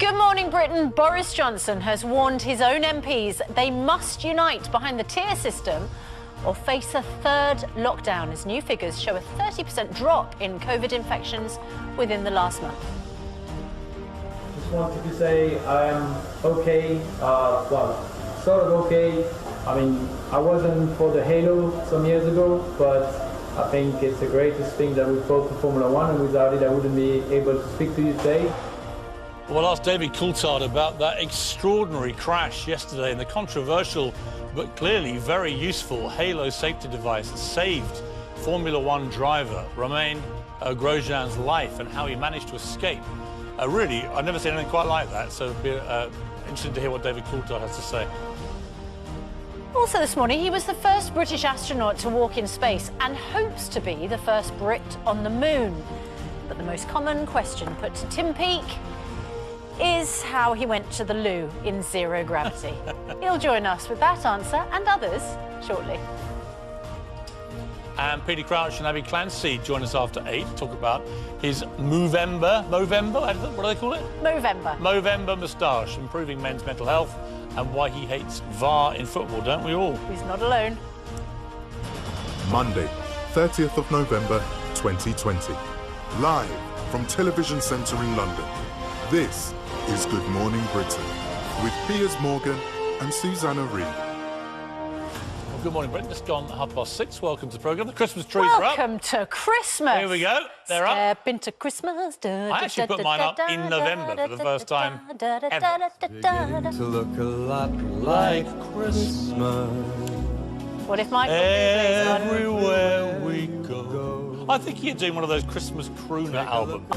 Good morning, Britain. Boris Johnson has warned his own MPs they must unite behind the tier system or face a third lockdown as new figures show a 30% drop in COVID infections within the last month. Just wanted to say I'm okay, well, sort of okay. I mean, I wasn't for the halo some years ago, but I think it's the greatest thing that we brought to Formula One, and without it I wouldn't be able to speak to you today. Well, I asked David Coulthard about that extraordinary crash yesterday and the controversial but clearly very useful halo safety device that saved Formula One driver Romain Grosjean's life and how he managed to escape. Really, I've never seen anything quite like that, so it'd be interesting to hear what David Coulthard has to say. Also this morning, he was the first British astronaut to walk in space and hopes to be the first Brit on the moon. But the most common question put to Tim Peake is how he went to the loo in zero gravity. He'll join us with that answer and others shortly. And Peter Crouch and Abby Clancy join us after 8 to talk about his Movember, what do they call it? Movember moustache, improving men's mental health and why he hates VAR in football, don't we all? He's not alone. Monday, 30th of November 2020. Live from Television Centre in London. This is Good Morning Britain with Piers Morgan and Susanna Reid. Well, good morning, Britain. Just gone 6:30. Welcome to the programme. The Christmas trees are up. Welcome to Christmas. Here we go. They're up. Step into Christmas. I actually put mine up in November for the first time ever. To look a lot like Christmas. What if Michael plays on? Everywhere we go. I think you're doing one of those Christmas crooner albums.